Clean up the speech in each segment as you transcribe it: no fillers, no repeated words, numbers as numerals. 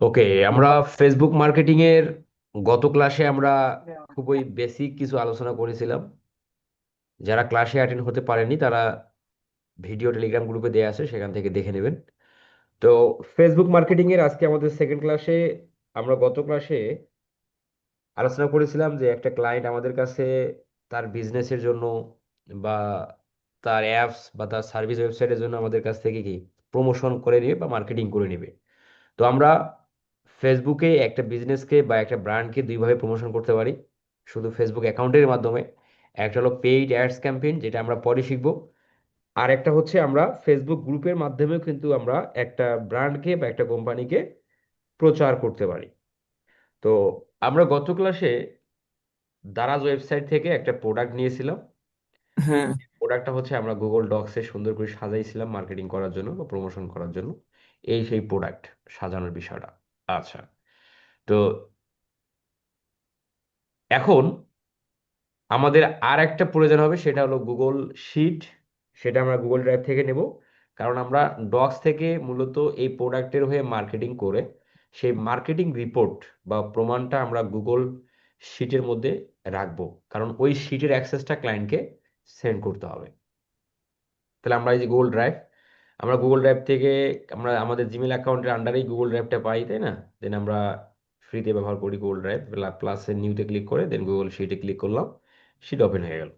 ওকে, আমরা Facebook marketing এর গত ক্লাসে আমরা খুবই বেসিক কিছু আলোচনা করেছিলাম। যারা ক্লাসে অ্যাটেন্ড হতে পারেনি তারা ভিডিও টেলিগ্রাম গ্রুপে দেয়া আছে, সেখান থেকে দেখে নেবেন। তো ফেসবুক মার্কেটিং এর আজকে আমাদের সেকেন্ড ক্লাসে আমরা গত ক্লাসে আলোচনা করেছিলাম যে একটা ক্লায়েন্ট আমাদের কাছে তার বিজনেসের জন্য বা তার অ্যাপস বা তার সার্ভিস ওয়েবসাইটের জন্য আমাদের কাছ থেকে কি প্রমোশন করে নেবে বা মার্কেটিং করে নেবে। তো আমরা ফেসবুকে একটা বিজনেসকে বা একটা ব্র্যান্ডকে দুইভাবে প্রমোশন করতে পারি, শুধু ফেসবুক অ্যাকাউন্টের মাধ্যমে। একটা হলো পেইড অ্যাডস ক্যাম্পেইন, যেটা আমরা পরে শিখবো। আর একটা হচ্ছে আমরা ফেসবুক গ্রুপের মাধ্যমেও কিন্তু আমরা একটা ব্র্যান্ডকে বা একটা কোম্পানিকে প্রচার করতে পারি। তো আমরা গত ক্লাসে দারাজ ওয়েবসাইট থেকে একটা প্রোডাক্ট নিয়েছিলাম। হ্যাঁ। প্রোডাক্টটা হচ্ছে আমরা গুগল ডক্সে সুন্দর করে সাজাইছিলাম মার্কেটিং করার জন্য বা প্রমোশন করার জন্য। এই সেই প্রোডাক্ট সাজানোর বিষয়টা। আচ্ছা, তো এখন আমাদের আর একটা প্রয়োজন হবে, সেটা হলো গুগল শিট। সেটা আমরা গুগল ড্রাইভ থেকে নেব, কারণ আমরা ডক্স থেকে মূলত এই প্রোডাক্টের হয়ে মার্কেটিং করে সেই মার্কেটিং রিপোর্ট বা প্রমাণটা আমরা গুগল শিটের মধ্যে রাখবো, কারণ ওই শিটের অ্যাক্সেসটা ক্লায়েন্টকে সেন্ড করতে হবে। তাহলে আমরা এই যে গুগল ড্রাইভ, আমরা গুগল ড্রাইভ থেকে আমরা আমাদের জিমেল অ্যাকাউন্টের আন্ডারেই গুগল ড্রাইভটা পাই, তাই না? দেন আমরা ফ্রিতে ব্যবহার করি গুগল ড্রাইভ। প্লাসের নিউতে ক্লিক করে দেন গুগল শিটে ক্লিক করলাম, শিট ওপেন হয়ে গেল।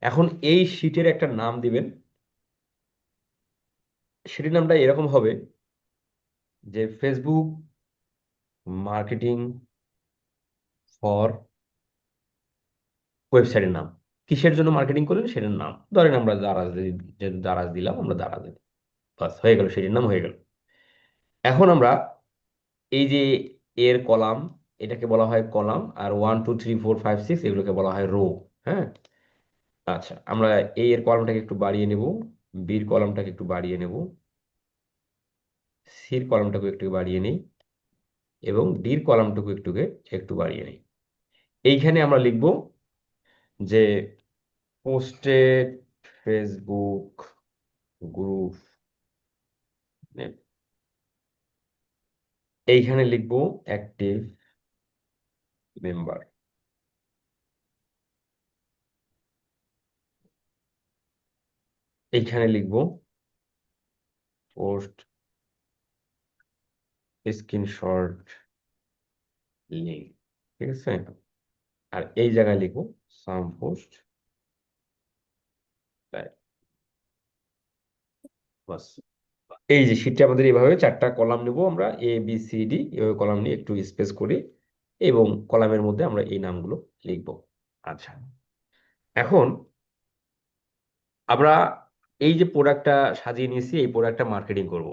এখন এই শিটের একটা নাম দিবেন। শিটের নামটা এরকম হবে যে ফেসবুক মার্কেটিং ফর ওয়েবসাইটের নাম। কিসের জন্য মার্কেটিং করলেন সেটার নাম ধরেন আমরা দারাজ যেহেতু দারাজ দিলাম, আমরা দারাজ দিই। বাস হয়ে গেল, সেটির নাম হয়ে গেল। এখন আমরা এই যে এর কলাম, এটাকে বলা হয় কলাম, আর 1 2 3 4 5 6 এগুলোকে বলা হয় রো। হ্যাঁ, আচ্ছা, আমরা এই এর কলামটাকে একটু বাড়িয়ে নেব, বির কলামটাকে একটু বাড়িয়ে নেব, সির কলামটাকে একটু বাড়িয়ে নেই, এবং ডির কলামটুকু একটু বাড়িয়ে নেই। এইখানে আমরা লিখব যে পোস্টেড ফেসবুক গ্রুপ নেম। এইখানে লিখব অ্যাক্টিভ মেম্বার। এইখানে লিখব পোস্ট স্ক্রিনশট লিঙ্ক। ঠিক আছে, আর এই জায়গায় লিখব সাম পোস্ট। বাস, এই যে শীটটা আমাদের এইভাবে চারটা কলাম নেব আমরা, ABCD এভাবে কলাম নিয়ে একটু স্পেস করি, এবং কলামের মধ্যে আমরা এই নামগুলো লিখব। আচ্ছা, এখন আমরা এই যে প্রোডাক্টটা সাজিয়ে নিয়েছি, এই প্রোডাক্টটা মার্কেটিং করব।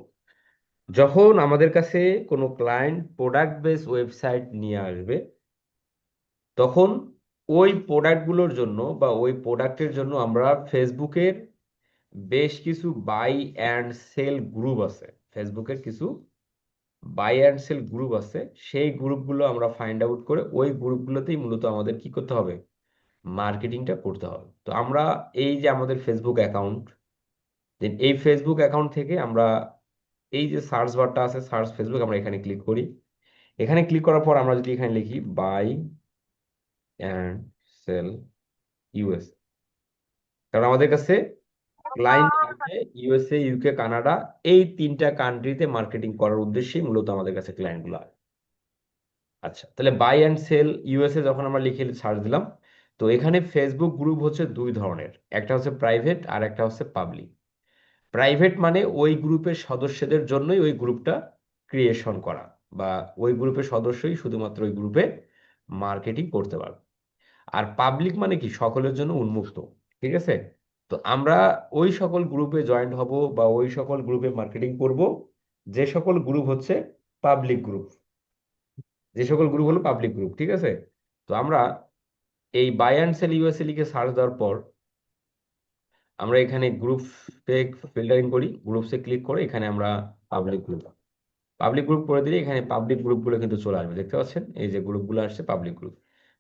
যখন আমাদের কাছে কোনো ক্লায়েন্ট প্রোডাক্ট বেস ওয়েবসাইট নিয়ে আসবে, তখন ওই প্রোডাক্টগুলোর জন্য বা ওই প্রোডাক্টের জন্য আমরা ফেসবুকের বেশ কিছু বাই অ্যান্ড সেল গ্রুপ আছে। ফেসবুকের কিছু বাই অ্যান্ড সেল গ্রুপ আছে, সেই গ্রুপগুলো আমরা ফাইন্ড আউট করে ওই গ্রুপগুলোতেই মূলত আমাদের কি করতে হবে, মার্কেটিংটা করতে হবে। তো আমরা এই যে আমাদের ফেসবুক অ্যাকাউন্ট, দেন এই ফেসবুক অ্যাকাউন্ট থেকে আমরা এই যে সার্চ বারটা আছে সার্চ ফেসবুক, আমরা এখানে ক্লিক করি। এখানে ক্লিক করার পর আমরা যদি এখানে লিখি বাই অ্যান্ড সেল ইউএস, কারণ আমাদের কাছে ক্লায়েন্ট আছে USA, UK, কানাডা, এই তিনটা কান্ট্রিতে মার্কেটিং করার উদ্দেশ্যেই মূলত আমাদের কাছে ক্লায়েন্টগুলো আসে। আচ্ছা, তাহলে বাই অ্যান্ড সেল USA যখন আমরা লিখে সার্চ দিলাম, তো এখানে ফেসবুক গ্রুপ হচ্ছে দুই ধরনের, একটা হচ্ছে প্রাইভেট আর একটা হচ্ছে পাবলিক। প্রাইভেট মানে ওই গ্রুপের সদস্যদের জন্যই ওই গ্রুপটা ক্রিয়েশন করা, বা ওই গ্রুপের সদস্যই শুধুমাত্র ওই গ্রুপে মার্কেটিং করতে পারবে। আর পাবলিক মানে কি, সকলের জন্য উন্মুক্ত। ঠিক আছে, তো আমরা ওই সকল গ্রুপে জয়েন্ট হব বা ওই সকল গ্রুপে মার্কেটিং করব যে সকল গ্রুপ হচ্ছে পাবলিক গ্রুপ, যে সকল গ্রুপ হলো পাবলিক গ্রুপ। ঠিক আছে, তো আমরা এই বাই অ্যান্ড সেল USA লিখে সার্চ দেওয়ার পর আমরা এখানে গ্রুপে ফিল্টারিং করি, গ্রুপসে ক্লিক করে এখানে আমরা পাবলিক গ্রুপ করে দিলে এখানে পাবলিক গ্রুপগুলো কিন্তু চলে আসবে। দেখতে পাচ্ছেন এই যে গ্রুপগুলো আসছে public group.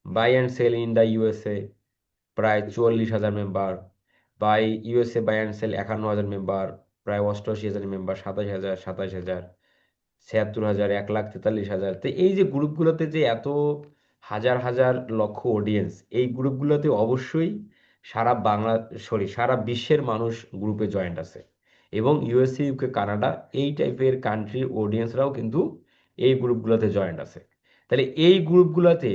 Buy and sell in the USA প্রায় 44,000 member, buy USA buy and sell 51,000 member, প্রায় 88,000 মেম্বার, 27,000, 27,000, ৭৬,০০০, ১,৪৩,০০০। তো এই যে গ্রুপগুলোতে যে এত হাজার হাজার লক্ষ অডিয়েন্স, এই গ্রুপগুলোতে অবশ্যই সারা বাংলা, সরি, সারা বিশ্বের মানুষ গ্রুপে জয়েন্ট আছে। এবং ইউএসএ, ইউকে, কানাডা, এই টাইপের কান্ট্রির অডিয়েন্সরাও কিন্তু এই গ্রুপগুলোতে জয়েন্ট আছে। তাহলে এই গ্রুপগুলোতে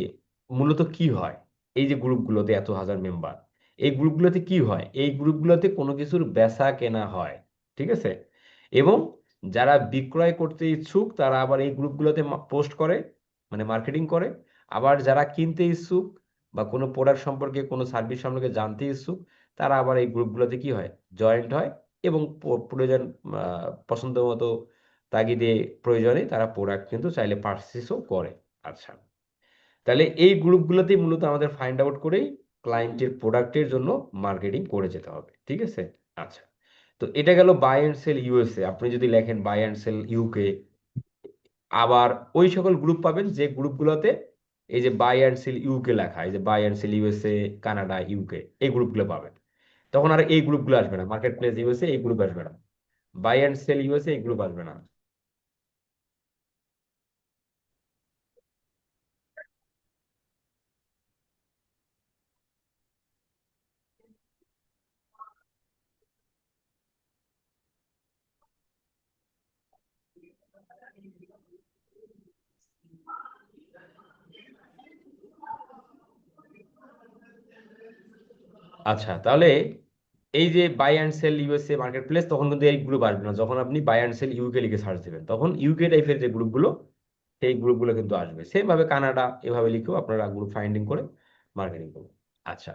মূলত কি হয়? এই যে গ্রুপগুলোতে এত হাজার মেম্বার, এই গ্রুপগুলোতে কি হয়? এই গ্রুপগুলোতে কোনো কিছুর বেচা কেনা হয়, ঠিক আছে? এবং যারা বিক্রয় করতে ইচ্ছুক তারা আবার এই গ্রুপগুলোতে পোস্ট করে, মানে মার্কেটিং করে। আবার যারা কিনতে ইচ্ছুক বা কোনো প্রোডাক্ট সম্পর্কে, কোনো সার্ভিস সম্পর্কে জানতে ইচ্ছুক, তারা আবার এই গ্রুপগুলোতে কি হয়, জয়েন্ট হয়। এবং প্রয়োজন, পছন্দ মতো, তাগিদে, প্রয়োজনে তারা প্রোডাক্ট কিন্তু চাইলে পারচেসও করে। আচ্ছা, তাহলে এই গ্রুপগুলোতেই মূলত আমাদের ফাইন্ড আউট করেই ক্লায়েন্টের প্রোডাক্টের জন্য মার্কেটিং করে যেতে হবে, ঠিক আছে? আচ্ছা, তো এটা গেল বাই অ্যান্ড সেল ইউএসএ। আপনি যদি লেখেন বাই অ্যান্ড সেল ইউকে, আবার ওই সকল গ্রুপ পাবেন যে গ্রুপগুলোতে এই যে বাই অ্যান্ড সেল ইউকে লেখা, এই যে buy and sell USA, Canada, UK, এই গ্রুপগুলো পাবেন। তখন আর এই গ্রুপগুলো আসবে না, মার্কেট প্লেস ইউএসএ এই গ্রুপ আসবে না, বাই অ্যান্ড সেল ইউএসএ এই গ্রুপ আসবে না। আচ্ছা, তাহলে এই যে buy and sell USA market place, তখন কিন্তু এই গ্রুপ আসবে না। যখন আপনি বাই অ্যান্ড সেল ইউকে লিখে সার্চ দেবেন, তখন ইউকে টাইপের যে গ্রুপগুলো, সেই গ্রুপগুলো কিন্তু আসবে। সেম ভাবে কানাডা এভাবে লিখেও আপনারা গ্রুপ ফাইন্ডিং করে মার্কেটিং করবেন। আচ্ছা,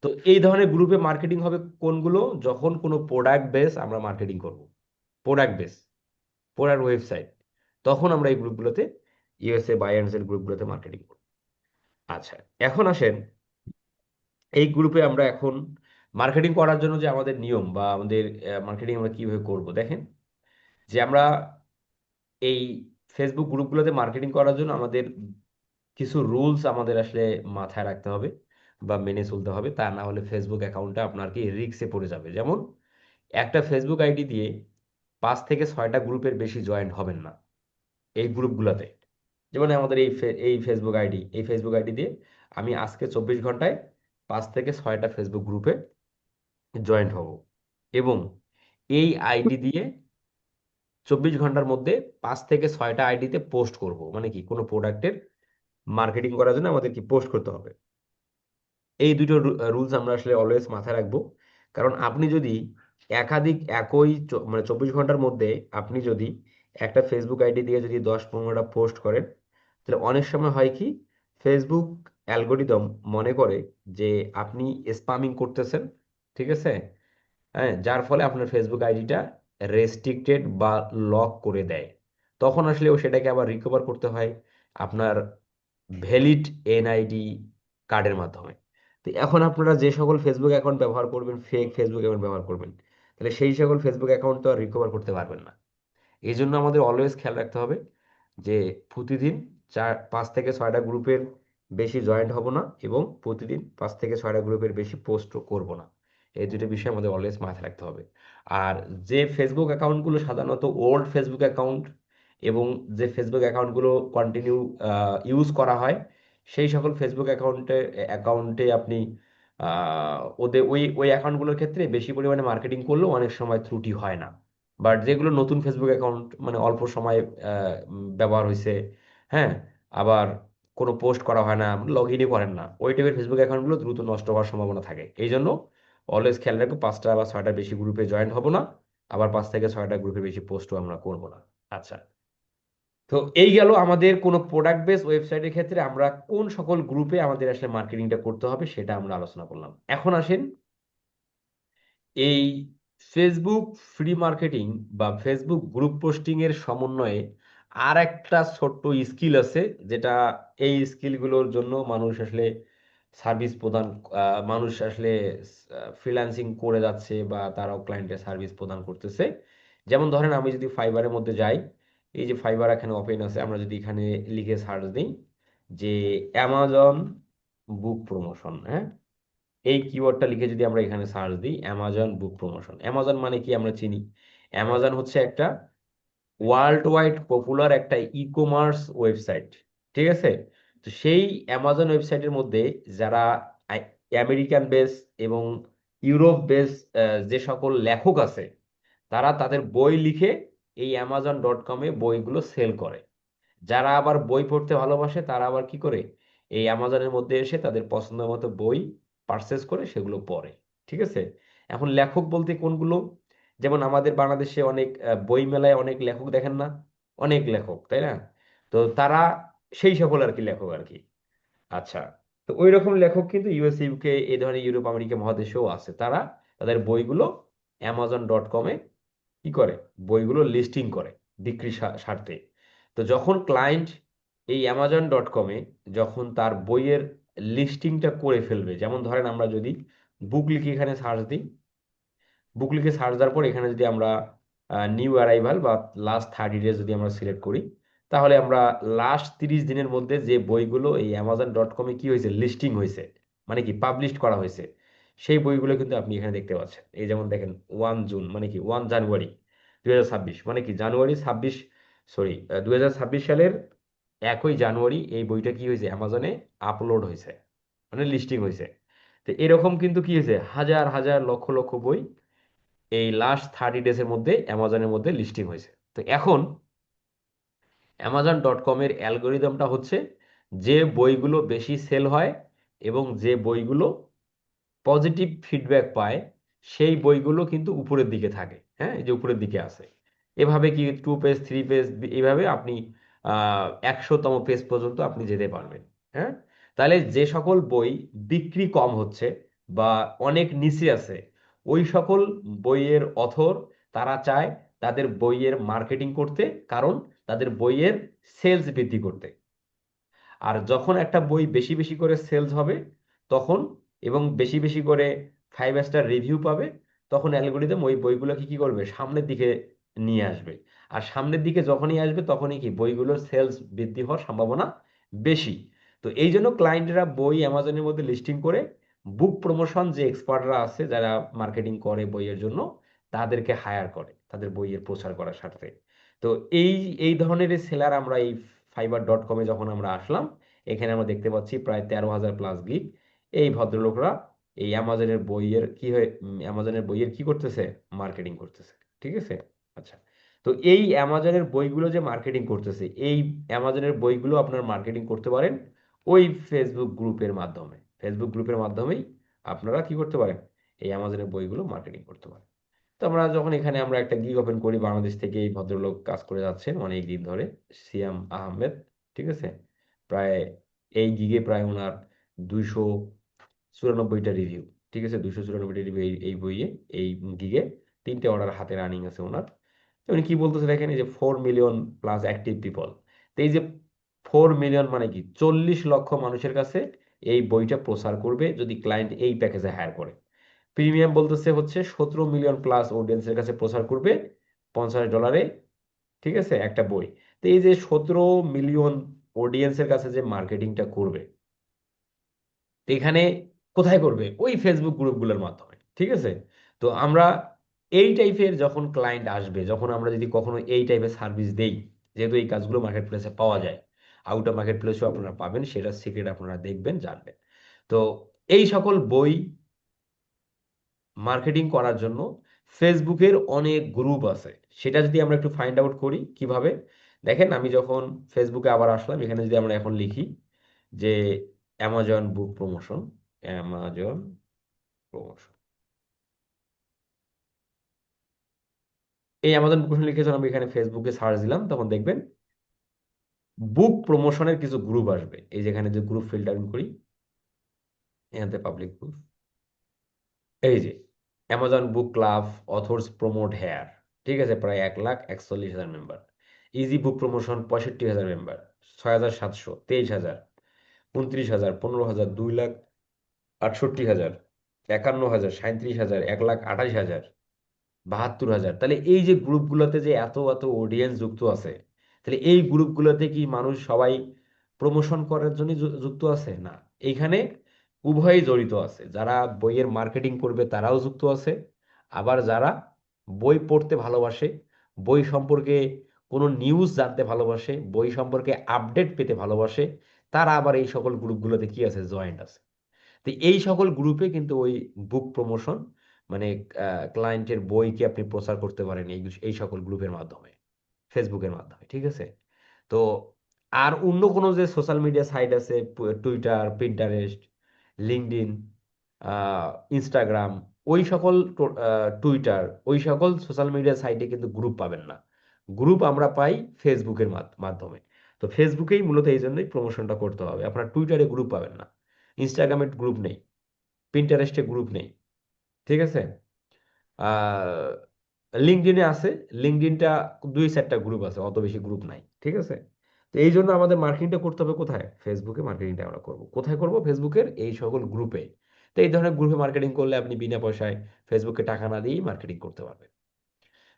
তো এই ধরনের গ্রুপে মার্কেটিং হবে কোনগুলো? যখন কোনো প্রোডাক্ট বেস আমরা মার্কেটিং করব, প্রোডাক্ট বেস, প্রোডাক্ট ওয়েবসাইট, তখন আমরা এই গ্রুপগুলোতে, ইউএসএ বাই অ্যান্ড সেল গ্রুপগুলোতে মার্কেটিং করব। আচ্ছা, এখন আসেন এই গ্রুপে আমরা এখন মার্কেটিং করার জন্য যে আমাদের নিয়ম বা আমাদের মার্কেটিং আমরা কিভাবে করব, দেখেন। যে আমরা এই ফেসবুক গ্রুপগুলোতে মার্কেটিং করার জন্য আমাদের কিছু রুলস আমাদের আসলে মাথায় রাখতে হবে বা মেনে চলতে হবে। তা না হলে ফেসবুক অ্যাকাউন্টটা আপনার কি রিস্কে পড়ে যাবে। যেমন, একটা ফেসবুক আইডি দিয়ে 5 থেকে 6টা গ্রুপের বেশি জয়েন্ট হবেন না এই গ্রুপগুলোতে। যেমন আমাদের এই ফেসবুক আইডি, এই ফেসবুক আইডি দিয়ে আমি আজকে 24 ঘন্টায় 5 থেকে 6টা ফেসবুক গ্রুপে জয়েন্ট হব। এবং এই আইডি দিয়ে 24 ঘন্টার মধ্যে 5 থেকে 6টা আইডিতে পোস্ট করব। মানে কি, কোনো প্রোডাক্টের মার্কেটিং করার জন্য আমাদের কি পোস্ট করতে হবে। এই দুটো রুলস আমরা আসলে অলওয়েজ মাথায় রাখবো। কারণ আপনি যদি একাধিক একই মানে 24 ঘন্টার মধ্যে আপনি যদি একটা ফেসবুক আইডি দিয়ে যদি 10-15টা পোস্ট করেন, তাহলে অনেক সময় হয় কি, ফেসবুক অ্যালগোরিদম মনে করে যে আপনি স্পামিং করতেছেন, ঠিক আছে? হ্যাঁ, যার ফলে আপনার ফেসবুক আইডিটা রেস্ট্রিক্টেড বা লক করে দেয়। তখন আসলে ও সেটাকে আবার রিকভার করতে হয় আপনার ভ্যালিড এনআইডি কার্ডের মাধ্যমে। তো এখন আপনারা যে সকল ফেসবুক অ্যাকাউন্ট ব্যবহার করবেন, ফেক ফেসবুক অ্যাকাউন্ট ব্যবহার করবেন, তাহলে সেই সকল ফেসবুক অ্যাকাউন্ট তো আর রিকভার করতে পারবেন না। এই জন্য আমাদের অলওয়েজ খেয়াল রাখতে হবে যে প্রতিদিন 5 থেকে 6টা গ্রুপের বেশি জয়েন্ট হব না, এবং প্রতিদিন 5 থেকে 6টা গ্রুপের বেশি পোস্টও করব না। এই দুটো বিষয় আমাদের অলওয়েজ মাথায় রাখতে হবে। আর যে ফেসবুক অ্যাকাউন্টগুলো সাধারণত ওল্ড ফেসবুক অ্যাকাউন্ট, এবং যে ফেসবুক অ্যাকাউন্টগুলো কন্টিনিউ ইউজ করা হয়, সেই সকল ফেসবুক অ্যাকাউন্টে আপনি ওদের ওই ওই অ্যাকাউন্টগুলোর ক্ষেত্রে বেশি পরিমাণে মার্কেটিং করলেও অনেক সময় ত্রুটি হয় না। বাট যেগুলো নতুন ফেসবুক অ্যাকাউন্ট, মানে অল্প সময় ব্যবহার হয়েছে, হ্যাঁ, আবার কোনো পোস্ট করা হয় না, লগ ইনই করেন না, ওই টাইপের ফেসবুক অ্যাকাউন্টগুলো দ্রুত নষ্ট হওয়ার সম্ভাবনা থাকে। এই জন্য অলওয়েজ খেয়াল রাখবো 5টা বা 6টার বেশি গ্রুপে জয়েন হব না, আবার 5 থেকে 6টা গ্রুপে বেশি পোস্টও আমরা করব না। আচ্ছা, তো এই গেল আমাদের কোনো প্রোডাক্ট বেস ওয়েবসাইটের ক্ষেত্রে আমরা কোন সকল গ্রুপে আমাদের আসলে মার্কেটিংটা করতে হবে সেটা আমরা আলোচনা করলাম। এখন আসেন এই ফেসবুক ফ্রি মার্কেটিং বা ফেসবুক গ্রুপ পোস্টিং এর সমন্বয়ে আর একটা ছোট্ট স্কিল আছে, যেটা এই স্কিলগুলোর জন্য মানুষ আসলে সার্ভিস প্রদান, মানুষ আসলে ফ্রিল্যান্সিং করে যাচ্ছে বা তারাও ক্লায়েন্টের সার্ভিস প্রদান করতেছে। যেমন ধরেন, আমি যদি ফাইবারের মধ্যে যাই, এই যে ফাইবার এখানে ওপেন আছে, আমরা যদি এখানে লিখে সার্চ দিই যে অ্যামাজন বুক প্রমোশন, হ্যাঁ, এই কিওয়ার্ডটা লিখে যদি আমরা এখানে সার্চ দিই, অ্যামাজন বুক প্রমোশন, অ্যামাজন মানে কি আমরা চিনি। অ্যামাজন হচ্ছে একটা ওয়ার্ল্ড ওয়াইড পপুলার একটা ই কমার্স ওয়েবসাইট। ঠিক আছে? তো সেই অ্যামাজন ওয়েবসাইটের মধ্যে যারা আমেরিকান বেস এবং ইউরোপ বেস যে সকল লেখক আছে, তারা তাদের বই লিখে এই অ্যামাজন.কমে বইগুলো সেল করে। যারা আবার বই পড়তে ভালোবাসে তারা আবার কি করে, এই অ্যামাজনের মধ্যে এসে তাদের পছন্দ মতো বই পারচেস করে সেগুলো পড়ে। ঠিক আছে? এখন লেখক বলতে কোনগুলো? যেমন আমাদের বাংলাদেশে অনেক বই মেলায় অনেক লেখক দেখেন না? অনেক লেখক, তাই না? তো তারা সেই সকল আর কি লেখক আর কি। আচ্ছা, তো ওই রকম লেখক কিন্তু ইউএস, ইউকে, এই ধরনের ইউরোপ আমেরিকা মহাদেশেও আছে। তারা তাদের বইগুলো অ্যামাজন.কমে কি করে, বইগুলো লিস্টিং করে বিক্রি স্বার্থে। তো যখন ক্লায়েন্ট এই অ্যামাজন.কমে যখন তার বইয়ের লিস্টিংটা করে ফেলবে, যেমন ধরেন আমরা যদি বুক লিখে এখানে সার্চ দিই, বুক লিখে সার্চ দেওয়ার পর এখানে যদি আমরা নিউ অ্যারাইভাল বা লাস্ট 30 ডেজ যদি আমরা সিলেক্ট করি, তাহলে আমরা লাস্ট 30 দিনের মধ্যে যে বইগুলো এই অ্যামাজন.কমে কি হয়েছে, লিস্টিং হয়েছে, মানে কি পাবলিশ করা হয়েছে, সেই বইগুলো কিন্তু আপনি এখানে দেখতে পাচ্ছেন। এই যেমন দেখেন 1 জুন, মানে কি 1 জানুয়ারি 2026, মানে কি জানুয়ারি 26, সরি 2026 সালের 1ই জানুয়ারি এই বইটা কি হয়েছে, অ্যামাজনে আপলোড হয়েছে, মানে লিস্টিং হয়েছে। তো এরকম কিন্তু কি হয়েছে, হাজার হাজার লক্ষ লক্ষ বই এই লাস্ট 30 ডেজের মধ্যে অ্যামাজনের মধ্যে লিস্টিং হয়েছে। তো এখন অ্যামাজন.কমের অ্যালগোরিদমটা হচ্ছে, যে বইগুলো বেশি সেল হয় এবং যে বইগুলো পজিটিভ ফিডব্যাক পায়, সেই বইগুলো কিন্তু উপরের দিকে থাকে। হ্যাঁ, এই যে উপরের দিকে আছে, এভাবে কি 2 পেজ 3 পেজ, এইভাবে আপনি 100তম পেজ পর্যন্ত আপনি যেতে পারবেন। হ্যাঁ, তাহলে যে সকল বই বিক্রি কম হচ্ছে বা অনেক নিচে আছে, ওই সকল বইয়ের অথর তারা চায় তাদের বইয়ের মার্কেটিং করতে, কারণ তাদের বইয়ের সেলস বৃদ্ধি করতে। আর যখন একটা বই বেশি বেশি করে সেলস হবে তখন, এবং বেশি বেশি করে 5 স্টার রিভিউ পাবে, তখন অ্যালগোরিদম ওই বইগুলোকে কি করবে, সামনের দিকে নিয়ে আসবে। আর সামনের দিকে যখনই আসবে তখনই কি বইগুলোর সেলস বৃদ্ধি হওয়ার সম্ভাবনা বেশি। তো এই জন্য ক্লায়েন্টরা বই অ্যামাজনের মধ্যে লিস্টিং করে বুক প্রমোশন যে এক্সপার্টরা আছে যারা মার্কেটিং করে বইয়ের জন্য, তাদেরকে হায়ার করে তাদের বইয়ের প্রচার করার স্বার্থে। তো এই এই ধরনের সেলার আমরা এই ফাইবার.কমে যখন আমরা আসলাম, এখানে আমরা দেখতে পাচ্ছি প্রায় 13,000+ গিগ। এই ভদ্রলোকরা এই অ্যামাজনের বইয়ের কি হয়, অ্যামাজনের বইয়ের কি করতেছে, মার্কেটিং করতেছে। ঠিক আছে? আচ্ছা, তো এই অ্যামাজনের বইগুলো যে মার্কেটিং করতেছে, এই অ্যামাজনের বইগুলো আপনার মার্কেটিং করতে পারেন ওই ফেসবুক গ্রুপের মাধ্যমে। ফেসবুক গ্রুপের মাধ্যমেই আপনারা কি করতে পারেন, এই অ্যামাজনের বইগুলো মার্কেটিং করতে পারেন। তো আমরা যখন এখানে আমরা একটা গিগ ওপেন করি, বাংলাদেশ থেকে এই ভদ্রলোক কাজ করে যাচ্ছেন অনেক দিন ধরে, সিয়াম আহমেদ। ঠিক আছে? প্রায় এই গিগে প্রায় ওনার 294টা রিভিউ। ঠিক আছে, 294টা রিভিউ এই বইয়ে, এই গিগে 3টে অর্ডার হাতে রানিং আছে ওনার। তো উনি কি বলতেছে দেখেন, এই যে 4 মিলিয়ন+ অ্যাক্টিভ পিপল। তো এই যে 4 মিলিয়ন মানে কি 40 লক্ষ মানুষের কাছে এই বইটা প্রচার করবে যদি ক্লায়েন্ট এই প্যাকেজে হায়ার করে। প্রিমিয়াম বলতেছে হচ্ছে 17 মিলিয়ন+ অডিয়েন্সের কাছে প্রচার করবে $50। ঠিক আছে, একটা বই। তো এই যে 17 মিলিয়ন অডিয়েন্সের কাছে যে মার্কেটিংটা করবে, তো এখানে কোথায় করবে, ওই ফেসবুক গ্রুপগুলোর মাধ্যমে। ঠিক আছে? তো আমরা এই টাইপের যখন ক্লায়েন্ট আসবে, যখন আমরা যদি কখনো এই টাইপের সার্ভিস দেই, যেহেতু এই কাজগুলো মার্কেট প্লেসে পাওয়া যায়, আউট অফ মার্কেট প্লেসেও আপনারা পাবেন, সেটা সিক্রেট আপনারা দেখবেন জানবেন। তো এই সকল বই মার্কেটিং করার জন্য ফেসবুকের অনেক গ্রুপ আছে। সেটা যদি আমরা একটু ফাইন্ড আউট করি কিভাবে, দেখেন আমি যখন ফেসবুকে আবার আসলাম, এখানে যদি আমরা এখন লিখি যে অ্যামাজন বুক প্রমোশন, অ্যামাজন প্রমোশন, এই অ্যামাজন বুক প্রমোশন লিখে যখন আমি এখানে ফেসবুকে সার্চ দিলাম, তখন দেখবেন বুক প্রমোশনের কিছু গ্রুপ আসবে। এই যেখানে যে গ্রুপ ফিল্টারিং করি, এখানে পাবলিক গ্রুপ, এই যে অ্যামাজন বুক ক্লাব, অথর্স প্রমোট হেয়ার। ঠিক আছে, প্রায় 1,41,000 মেম্বার। ইজি বুক প্রমোশন 65,000 মেম্বার, 6,700, 23,000, 29,000, 15,000, 2,68,000, 51,000, 37,000, 1,28,000, 72,000। তাহলে এই যে গ্রুপগুলোতে যে এত এত অডিয়েন্স যুক্ত আছে, তাহলে এই গ্রুপগুলোতে কি মানুষ সবাই প্রমোশন করার জন্য যুক্ত আছে? না, এইখানে উভয়ই জড়িত আছে। যারা বইয়ের মার্কেটিং করবে তারাও যুক্ত আছে, আবার যারা বই পড়তে ভালোবাসে, বই সম্পর্কে কোনো নিউজ জানতে ভালোবাসে, বই সম্পর্কে আপডেট পেতে ভালোবাসে, তারা আবার এই সকল গ্রুপগুলোতে কি আছে, জয়েন্ট আছে। তো এই সকল গ্রুপে কিন্তু ওই বুক প্রমোশন, মানে ক্লায়েন্টের বইকে আপনি প্রচার করতে পারেন এই সকল গ্রুপের মাধ্যমে, ফেসবুকের মাধ্যমে, ঠিক আছে? তো আর অন্য কোনো যে সোশ্যাল মিডিয়া সাইট আছে, টুইটার, পিন্টারেস্ট, লিঙ্কডইন, ইনস্টাগ্রাম, ওই সকল টুইটার, ওই সকল সোশ্যাল মিডিয়া সাইটে কিন্তু গ্রুপ পাবেন না। গ্রুপ আমরা পাই ফেসবুকের মাধ্যমে। তো ফেসবুকেই মূলত এই জন্যই প্রমোশনটা করতে হবে। আপনার টুইটারে গ্রুপ পাবেন না, ইনস্টাগ্রামে গ্রুপ নেই, পিন্টারেস্টে গ্রুপ নেই, ঠিক আছে? আহ লিঙ্কডইনে আছে, লিঙ্কডইনটা দুই চারটা গ্রুপ আছে, অত বেশি গ্রুপ নাই, ঠিক আছে? তো এই জন্য আমাদের মার্কেটিংটা করতে হবে কোথায়? ফেসবুকে মার্কেটিংটা আমরা করব কোথায়? করব ফেসবুকের এই সকল গ্রুপে। তো এই ধরনের গ্রুপে মার্কেটিং করলে আপনি বিনা পয়সায় ফেসবুকে টাকা না দিয়েই মার্কেটিং করতে পারবেন।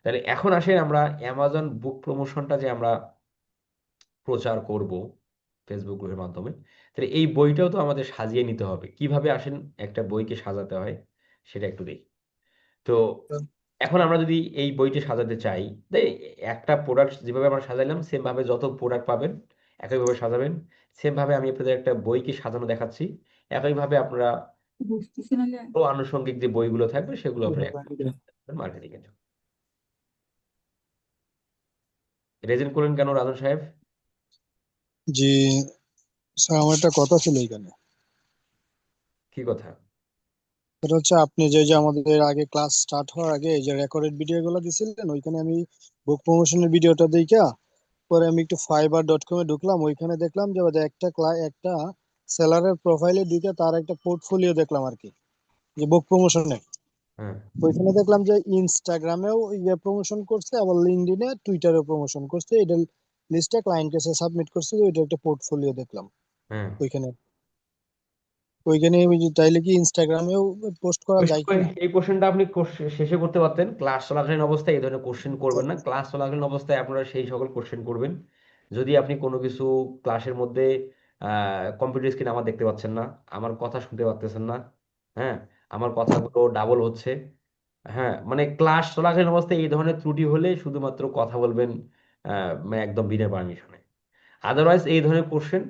তাহলে এখন আসেন আমরা অ্যামাজন বুক প্রমোশনটা যে আমরা প্রচার করব ফেসবুক গ্রুপের মাধ্যমে, তাহলে এই বইটাও তো আমাদের সাজিয়ে নিতে হবে। কিভাবে আসেন একটা বইকে সাজাতে হয় সেটা একটু দেখি। তো এখন আমরা যদি এই বইটি সাজাতে চাই, তাই একটা প্রোডাক্ট যেভাবে আমরা সাজাইলাম সেম ভাবে যত প্রোডাক্ট পাবেন একইভাবে সাজাবেন। সেম ভাবে আমি আপনাদের একটা বইকে সাজানো দেখাচ্ছি, একইভাবে আপনারা বুঝতেছি না আরো আনুষঙ্গিক যে বইগুলো থাকবে সেগুলো আপনি মার্কেটিং এর জন্য। রেজেন্ট করলেন কেন রাজন সাহেব? জি স্যার, আমার একটা কথা ছিল এখানে। কি কথা? সেটা হচ্ছে আপনি যে যে আমাদের আগে ক্লাস স্টার্ট হওয়ার আগে এই যে রেকর্ডেড ভিডিও গুলো দিছিলেন, ওইখানে আমি বুক প্রমোশনের ভিডিওটা দেখা পরে আমি একটু fiverr.com-এ ঢুকলাম। ওইখানে দেখলাম যে ওদের একটা সেলারের প্রোফাইলে দিকে তার একটা পোর্টফোলিও দেখলাম আর কি, যে বুক প্রমোশনের। হ্যাঁ, ওইখানে দেখলাম যে ইনস্টাগ্রামেও ইয়ে প্রমোশন করছে, আবার লিঙ্কডইনে, টুইটারে প্রমোশন করছে। এটা লিস্টটা ক্লায়েন্ট কাছে সাবমিট করছে, ওইটা একটা পোর্টফোলিও দেখলাম হ্যাঁ। ওইখানে। ওইখানে ওই যে চাইলে কি ইনস্টাগ্রামেও পোস্ট করা ওই যায় সময় কিনা? এই কোশ্চেনটা আপনি শেষে করতে পারতেন। ক্লাস চলাকালীন অবস্থায় এই ধরনের কোশ্চেন করবেন না। ক্লাস চলাকালীন অবস্থায় আপনারা সেই সকল কোশ্চেন করবেন যদি আপনি কোনো কিছু ক্লাসের মধ্যে কম্পিউটার স্ক্রিন আমার দেখতে পাচ্ছেন না, আমার কথা শুনতে পাচ্ছেন না, হ্যাঁ, আমার কথাগুলো ডাবল হচ্ছে, হ্যাঁ, মানে ক্লাস চলাকালীন অবস্থায় এই ধরনের ত্রুটি হলে শুধুমাত্র কথা বলবেন মানে একদম বিনা পারমিশনে। আদারওয়াইজ এই ধরনের কোশ্চেন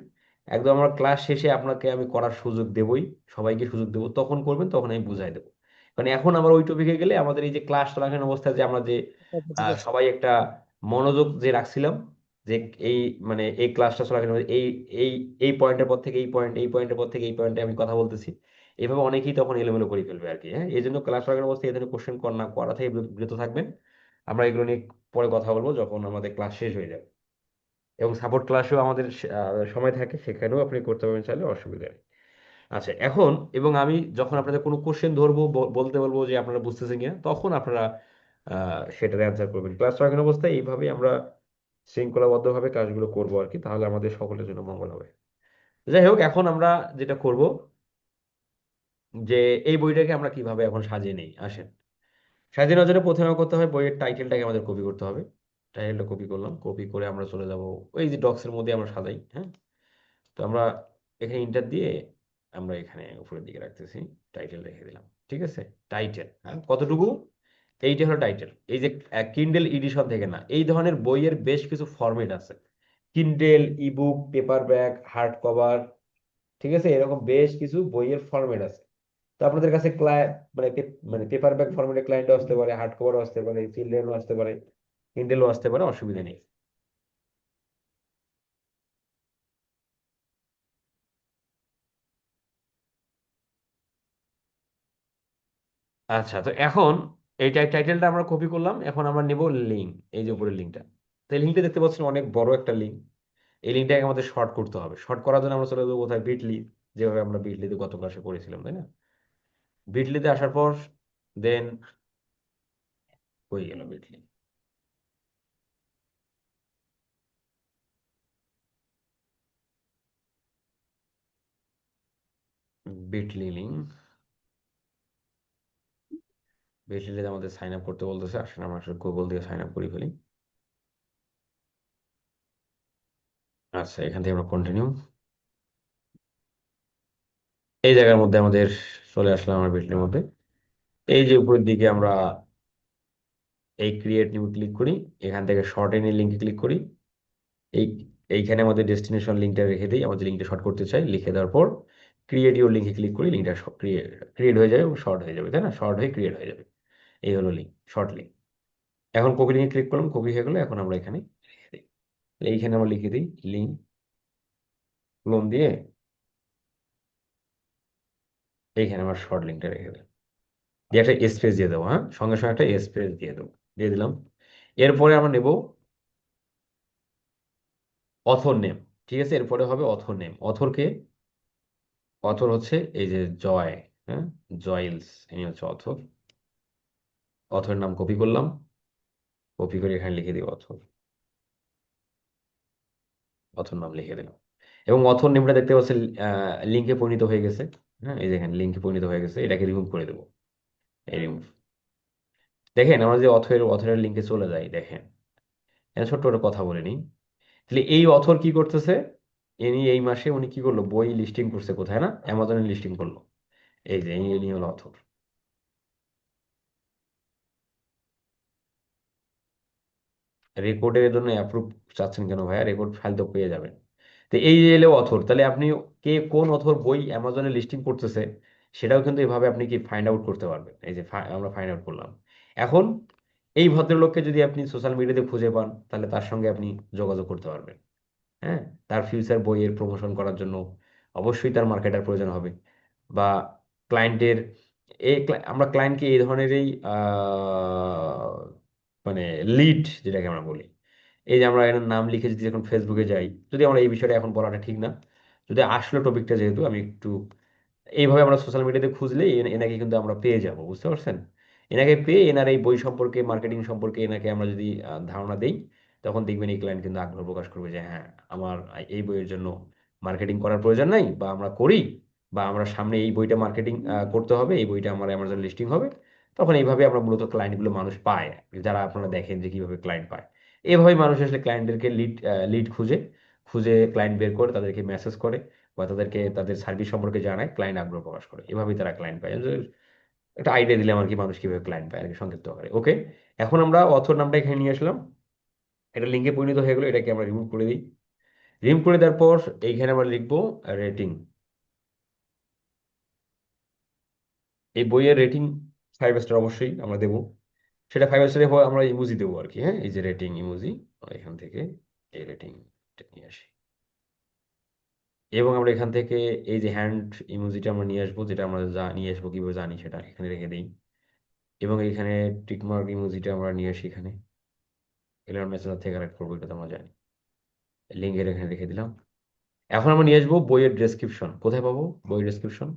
একদম আমার ক্লাস শেষে আপনাকে আমি করার সুযোগ দেবই, সবাইকে সুযোগ দেবো, তখন করবেন, তখন আমি বুঝাই দেবো। মানে এখন আমার ওই টপিকে গেলে আমাদের এই যে ক্লাস চলাকালীন অবস্থায় যে আমরা যে আচ্ছা, ঠিক আছে। সবাই একটা মনোযোগ যে রাখছিলাম, যে এই মানে এই ক্লাসটা চলাকালীন এই এই এই পয়েন্টের পর থেকে এই পয়েন্ট, এই পয়েন্টের পর থেকে এই পয়েন্টে আমি কথা বলতেছি, এইভাবে অনেকেই তখন এলোমেলো করে ফেলবে আর কি। হ্যাঁ, এই জন্য ক্লাস চলাকালীন অবস্থায় এই ধরনের কোশ্চেন না করা থেকে বিরত থাকবেন। আমরা এগুলো নিয়ে পরে কথা বলবো যখন আমাদের ক্লাস শেষ হয়ে যাবে। এবং সাপোর্ট ক্লাসেও আমাদের সময় থাকে, সেখানেও আপনি করতে পারবেন চাইলে, অসুবিধা নেই। আচ্ছা, এখন এবং আমি যখন আপনাদের কোনো কোশ্চেন ধরবো, বলতে বলবো যে আপনারা বুঝতেছেন কিনা, তখন আপনারা সেটার অ্যান্সার করবেন। ক্লাস চলাকালীন অবস্থায় এইভাবেই আমরা শৃঙ্খলাবদ্ধভাবে কাজগুলো করবো আর কি, তাহলে আমাদের সকলের জন্য মঙ্গল হবে। যাই হোক, এখন আমরা যেটা করব যে এই বইটাকে আমরা কিভাবে এখন সাজিয়ে নিই আসেন। সাজিয়ে নেওয়ার জন্য প্রথমে করতে হবে বইয়ের টাইটেলটাকে আমাদের কপি করতে হবে। টাইটেলটা কপি করলাম, কপি করে আমরা চলে যাব ওই যে ডক্সের মধ্যে আমরা সাজাই, হ্যাঁ। তো আমরা এখানে ইন্টার দিয়ে আমরা এখানে উপরের দিকে রাখতেছি, টাইটেল রেখে দিলাম, ঠিক আছে? টাইটেল, হ্যাঁ, কতটুকু? এইটা হলো টাইটেল। এই যে কিন্ডেল এডিশন থেকে না, এই ধরনের বইয়ের বেশ কিছু ফরম্যাট আছে। Kindle, ebook, paper bag, hard cover, ঠিক আছে? এরকম বেশ কিছু বইয়ের ফরম্যাট আছে। তো আপনাদের কাছে মানে মানে পেপার ব্যাগ ফরম্যাটের ক্লায়েন্টও আসতে পারে, হার্ড কভারও আসতে পারে, চিলড্রেনও আসতে পারে, কিন্ডেলও আসতে পারে, অসুবিধা নেই। আচ্ছা, তো এখন এই টাইটেলটা আমরা কপি করলাম, এখন আমরা নেব লিঙ্ক, এই যে উপরের লিঙ্কটা। তো এই লিঙ্কটা দেখতে পাচ্ছেন অনেক বড় একটা লিঙ্ক। এই লিঙ্কটাকে আমাদের শর্ট করতে হবে। শর্ট করার জন্য আমরা চলে যাবো কোথায়? বিটলি, যেভাবে আমরা বিটলিতে গত ক্লাসে করেছিলাম, তাই না? বিটলিতে আসার পর দেন হয়ে গেল বিটলি। বিটলি লিঙ্ক, বিটলিতে আমাদের সাইন আপ করতে বলতেছে। আসলে আমরা আসলে গুগল দিয়ে সাইন আপ করে ফেলি। আচ্ছা, এখান থেকে আমরা কন্টিনিউ, এই জায়গার মধ্যে আমাদের চলে আসলাম আমরা বিটলির মধ্যে। এই যে উপরের দিকে আমরা এই ক্রিয়েট নিউ ক্লিক করি, এখান থেকে শর্ট এন এর লিঙ্কে ক্লিক করি, এই এইখানে আমাদের ডেস্টিনেশন লিঙ্কটা রেখে দিই, আমাদের লিঙ্কটা শর্ট করতে চাই, লিখে দেওয়ার পর ক্রিয়েট ইউর লিঙ্কে ক্লিক করি, লিঙ্কটা ক্রিয়েট হয়ে যাবে এবং শর্ট হয়ে যাবে, তাই না? শর্ট হয়ে ক্রিয়েট হয়ে যাবে। এই হলো লিঙ্ক, শর্ট লিঙ্ক। এখন কপি লিঙ্কে ক্লিক করলাম, কপি হয়ে গেলো। এখন আমরা এখানে রেখে দিই। এইখানে আমরা লিখে দিই লিঙ্ক ক্লোন দিয়ে এইখানে আমার শর্ট লিঙ্কটা রেখে দিই, দিয়ে একটা স্পেস দিয়ে দেবো। হ্যাঁ, সঙ্গে সঙ্গে একটা স্পেস দিয়ে দেবো, দিয়ে দিলাম। এরপরে আমরা নেব অথর নেম। ঠিক আছে, এরপরে হবে অথর নেম। অথরকে, অথর হচ্ছে এই যে জয়, হ্যাঁ, জয়েলস, ইনি হচ্ছে অথর। অথরের নাম কপি করলাম, কপি করে এখানে লিখে দিব অথর, অথর নাম লিখে দিলাম। এবং অথর নেমটা দেখতে পাচ্ছেন লিঙ্কে পরিণত হয়ে গেছে। হ্যাঁ, এই দেখেন লিঙ্কে পরিণত হয়ে গেছে, এটাকে রিমুভ করে দেবো। এই রিমুভ, দেখেন আমরা যে অথরের লিঙ্কে চলে যাই, দেখেন এটা ছোট্ট একটা কথা বলে নিই। তাহলে এই অথর কি করতেছে, ইনি এই মাসে উনি কি করলো, বই লিস্টিং করছে কোথায়, না অ্যামাজনে লিস্টিং করলো। এই যে ইনি হলো অথর। রেকর্ডের জন্য অ্যাপ্রুভ চাচ্ছেন কেন ভাইয়া? রেকর্ড ফাইল তো পেয়ে যাবেন। তো এই যে এলো অথর, তাহলে আপনি কে কোন অথর বই অ্যামাজনে লিস্টিং করতেছে সেটাও কিন্তু এভাবে আপনি কি ফাইন্ড আউট করতে পারবেন। এই যে আমরা ফাইন্ড আউট করলাম। এখন এই ভদ্রলোককে যদি আপনি সোশ্যাল মিডিয়াতে খুঁজে পান, তাহলে তার সঙ্গে আপনি যোগাযোগ করতে পারবেন। হ্যাঁ, তার ফিউচার বইয়ের প্রমোশন করার জন্য অবশ্যই তার মার্কেটার প্রয়োজন হবে, বা ক্লায়েন্টের আমরা ক্লায়েন্টকে এই ধরনেরই মানে লিড যেটাকে আমরা বলি, এই যে আমরা এর নাম লিখে যদি এখন ফেসবুকে যাই, যদি আমরা এই বিষয়টা এখন বলাটা ঠিক না, যদি আসলে টপিকটা যেহেতু আমি একটু এইভাবে আমরা সোশ্যাল মিডিয়াতে খুঁজলে এনাকে কিন্তু আমরা পেয়ে যাব, বুঝতে পারছেন? এনাকে পেয়ে এনার এই বই সম্পর্কে, মার্কেটিং সম্পর্কে এনাকে আমরা যদি ধারণা দেই, তখন দেখবেন এই ক্লায়েন্ট কিন্তু আগ্রহ প্রকাশ করবে যে হ্যাঁ, আমার এই বইয়ের জন্য মার্কেটিং করার প্রয়োজন নাই, বা আমরা করি, বা আমরা সামনে এই বইটা মার্কেটিং করতে হবে, এই বইটা আমার অ্যামাজন লিস্টিং হবে। তখন এইভাবে আমরা মূলত ক্লায়েন্টগুলো মানুষ পায়, যারা আপনারা দেখেন যে কিভাবে ক্লায়েন্ট পায়। এভাবে মানুষ আসলে ক্লায়েন্টদেরকে লিড খুঁজে খুঁজে ক্লায়েন্ট বের করে তাদেরকে মেসেজ করে, বা তাদেরকে তাদের সার্ভিস সম্পর্কে জানায়, ক্লায়েন্ট আগ্রহ প্রকাশ করে, এভাবেই তারা ক্লায়েন্ট পায়। একটা আইডিয়া দিলাম আর কি, মানুষ কিভাবে ক্লায়েন্ট পায় আর কি, সংক্ষিপ্ত আকারে। ওকে, এখন আমরা অথর নামটা এখানে নিয়ে আসলাম, এটা লিঙ্কে পরিণত হয়ে গেলো, এটাকে আমরা রিমুভ করে দিই। রিমুভ করে দেওয়ার পর এইখানে আমরা লিখবো রেটিং। এই বইয়ের রেটিং 5 স্টার অবশ্যই আমরা দেবো। সেটা 5 স্টারে হয় আমরা ইমোজি দেবো আর কি। হ্যাঁ, এই যে রেটিং ইমোজি, এখান থেকে এই রেটিং নিয়ে আসি, এবং আমরা এখান থেকে এই যে হ্যান্ড ইমোজিটা আমরা নিয়ে আসবো, যেটা আমরা নিয়ে আসবো কিভাবে জানি, সেটা এখানে রেখে দিই। এবং এখানে টিকমার্ক ইমোজিটা আমরা নিয়ে আসি এখানে, এগুলো মেসেঞ্জার থেকে কালেক্ট করবো, এটা তো আমরা জানি। লিঙ্কের এখানে রেখে দিলাম। এখন আমরা নিয়ে আসবো বইয়ের ডেসক্রিপশন। কোথায় পাবো বইয়ের ডেসক্রিপশন?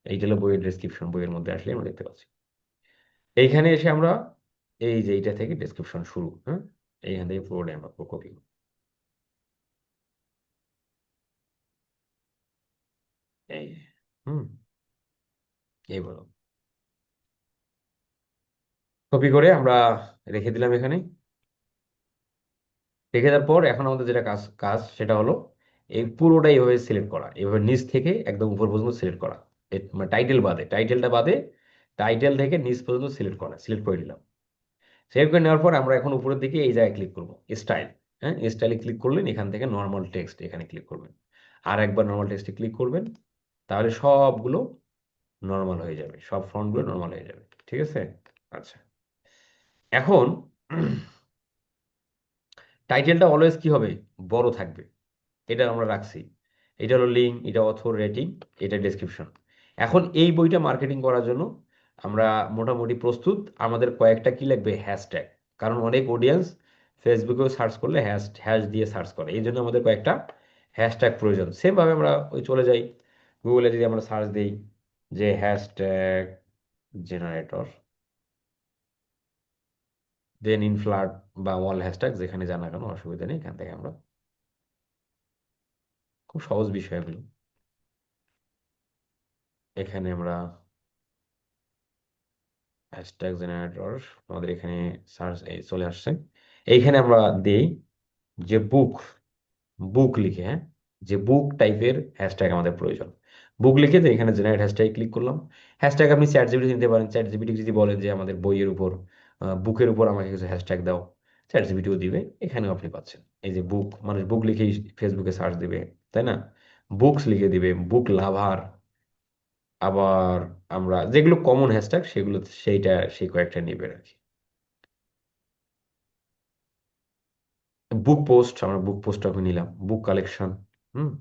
এইটা হলো বইয়ের ডেসক্রিপশন, বইয়ের মধ্যে আসলে আমরা দেখতে পাচ্ছি। এইখানে এসে আমরা এই যে এইটা থেকে ডেসক্রিপশন শুরু, হ্যাঁ, এইখান থেকে পুরোটাই আমরা কপি। এই, হুম, এই বলো, কপি করে আমরা রেখে দিলাম এখানে। রেখে দেওয়ার পর এখন আমাদের যেটা কাজ কাজ সেটা হলো এই পুরোটা এইভাবে সিলেক্ট করা, এইভাবে নিচ থেকে একদম উপর পর্যন্ত সিলেক্ট করা। মানে টাইটেল বাদে, টাইটেলটা বাদে, টাইটেল থেকে নিচ পর্যন্ত সিলেক্ট করা, সিলেক্ট করে নিলাম। সিলেক্ট করে নেওয়ার পর আমরা এখন উপরের দিকে এই জায়গায় ক্লিক করবো, স্টাইল। হ্যাঁ, স্টাইলে ক্লিক করলেন, এখান থেকে নর্মাল টেক্সট এখানে ক্লিক করবেন, আর একবার নর্মাল টেক্সটে ক্লিক করবেন, তাহলে সবগুলো নর্মাল হয়ে যাবে, সব ফন্টগুলো নর্মাল হয়ে যাবে। ঠিক আছে, আচ্ছা। এখন টাইটেলটা অলওয়েজ কি হবে, বড় থাকবে, এটা আমরা রাখছি। এটা হলো লিঙ্ক, এটা অথর, রেটিং, এটা ডেসক্রিপশন। এখন এই বইটা মার্কেটিং করার জন্য আমরা মোটামুটি প্রস্তুত। আমাদের কয়েকটা কি লাগবে, হ্যাশট্যাগ। কারণ অনেক অডিয়েন্স ফেসবুকেও সার্চ করলে হ্যাশ হ্যাশ দিয়ে সার্চ করে, এই জন্য আমাদের কয়েকটা হ্যাশট্যাগ প্রয়োজন। সেমভাবে আমরা ওই চলে যাই গুগলে, যদি আমরা সার্চ দিই যে হ্যাশট্যাগ জেনারেটর, দেন ইনফ্লাট বা ওয়াল হ্যাশট্যাগ, যেখানে জানা কেন অসুবিধা নেই, এখান থেকে আমরা খুব সহজ বিষয়গুলো এখানে আমরা হ্যাশট্যাগ জেনারেটর, আমাদের এখানে সার্চ চলে আসছে। এইখানে আমরা দেই যে বুক, বুক লিখে, হ্যাঁ, যে বুক টাইপের হ্যাশট্যাগ আমাদের প্রয়োজন। বুক লিখে তো এখানে জেনারেট হ্যাশট্যাগ ক্লিক করলাম। হ্যাশট্যাগ আপনি চ্যাট জিপিটি নিতে পারেন, চ্যাট জিপিটি যদি বলেন যে আমাদের বইয়ের উপর বুকের উপর আমাকে কিছু হ্যাশট্যাগ দাও, চ্যাট জিপিটিও দিবে, এখানেও আপনি পাচ্ছেন। এই যে বুক, মানুষ বুক লিখেই ফেসবুকে সার্চ দিবে, তাই না? বুকস লিখে দিবে, বুক লাভার। আবার আমরা যেগুলো কমন হ্যাশট্যাগ সেগুলো, সেই কয়েকটা নিবে আর কি। বুক পোস্ট, আমরা বুক পোস্ট আপনি নিলাম, বুক collection. Hmm.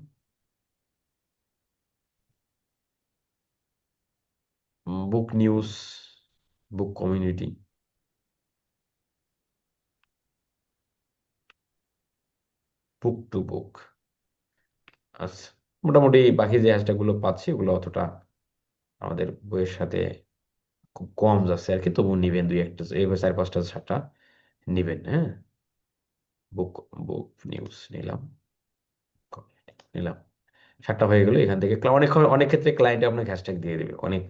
Book news, book community, book to book. আচ্ছা, মোটামুটি বাকি যে হ্যাশট্যাগ গুলো পাচ্ছি ওগুলো অতটা আমাদের বইয়ের সাথে খুব কম যাচ্ছে আর কি, তবু নিবেন দুই একটা, এইভাবে 4 5টা 7টা নিবেন, হ্যাঁ। বুক, বুক নিউজ নিলাম, নিলাম, 7টা হয়ে গেল। এখান থেকে অনেক অনেক ক্ষেত্রে ক্লায়েন্ট আপনাকে হ্যাশট্যাগ দিয়ে দেবে, অনেক